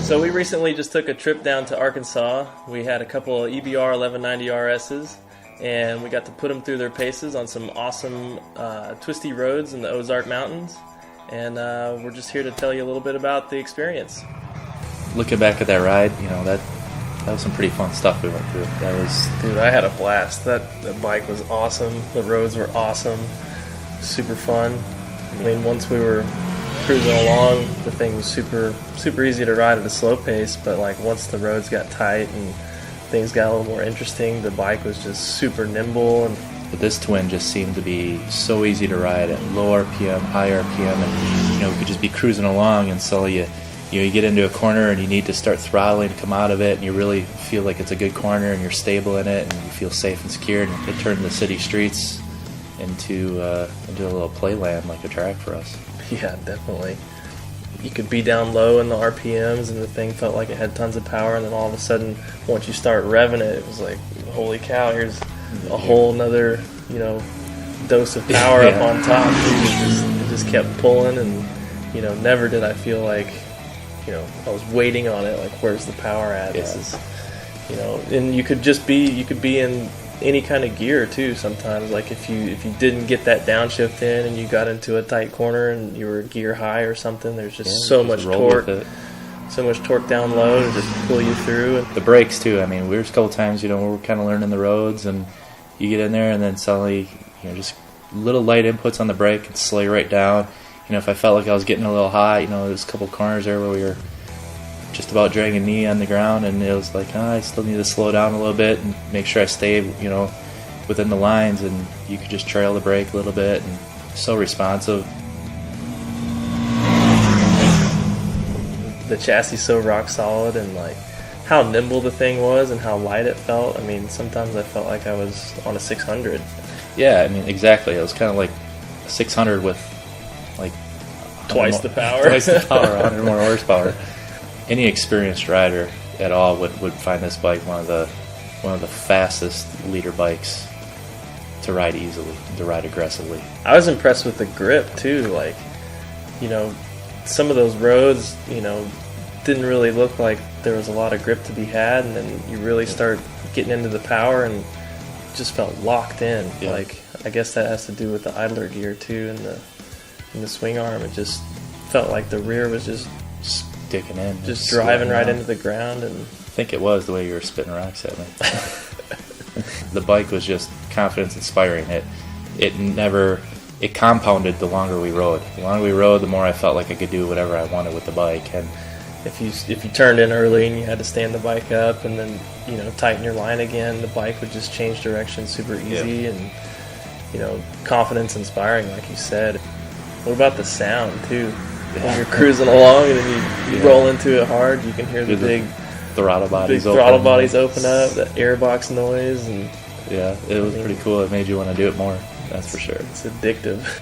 So we recently just took a trip down to Arkansas. We had a couple of EBR 1190 RSs, and we got to put them through their paces on some awesome twisty roads in the Ozark Mountains. And we're just here to tell you a little bit about the experience. Looking back at that ride, you know, that was some pretty fun stuff we went through. Dude, I had a blast. The bike was awesome. The roads were awesome. Super fun. I mean, once we were cruising along, the thing was super easy to ride at a slow pace, but like once the roads got tight and things got a little more interesting, the bike was just super nimble. But this twin just seemed to be so easy to ride at low RPM, high RPM, and you know, we could just be cruising along, and so you get into a corner and you need to start throttling to come out of it, and you really feel like it's a good corner and you're stable in it and you feel safe and secure, and it turned the city streets into a little playland, like a track for us. Yeah, definitely. You could be down low in the RPMs and the thing felt like it had tons of power, and then all of a sudden, once you start revving it, it was like, holy cow, here's a whole nother, you know, dose of power up on top. It just kept pulling, and, you know, never did I feel like, you know, I was waiting on it, like, where's the power at? This is, you know, and you could be in any kind of gear too sometimes. Like if you didn't get that downshift in and you got into a tight corner and you were gear high or something, there's just so much torque down low to just pull you through. And the brakes too, I mean, there's a couple times, you know, we're kind of learning the roads and you get in there and then suddenly, you know, just little light inputs on the brake and slow you right down. You know, if I felt like I was getting a little high, you know, there's a couple corners there where we were just about dragging knee on the ground, and it was like, I still need to slow down a little bit and make sure I stay, you know, within the lines, and you could just trail the brake a little bit, and so responsive. The chassis so rock solid, and like how nimble the thing was and how light it felt. I mean, sometimes I felt like I was on a 600. Yeah, I mean, exactly. It was kind of like a 600 with like twice the power, 100 more horsepower. Any experienced rider at all would find this bike one of the fastest leader bikes to ride easily, to ride aggressively. I was impressed with the grip too. Like, you know, some of those roads, you know, didn't really look like there was a lot of grip to be had, and then you really start getting into the power and it just felt locked in. Yeah. Like, I guess that has to do with the idler gear too, and the swing arm. It just felt like the rear was just sticking in, just driving right into the ground. And I think it was the way you were spitting rocks at me. The bike was just confidence inspiring. It compounded the longer we rode. The longer we rode, the more I felt like I could do whatever I wanted with the bike. And if you turned in early and you had to stand the bike up and then, you know, tighten your line again, the bike would just change direction super easy. And, you know, confidence inspiring, like you said. What about the sound too? When you're cruising along and then you roll into it hard, you can hear the big throttle bodies open up, the airbox noise, and yeah, it was pretty cool. It made you want to do it more, that's for sure. It's addictive.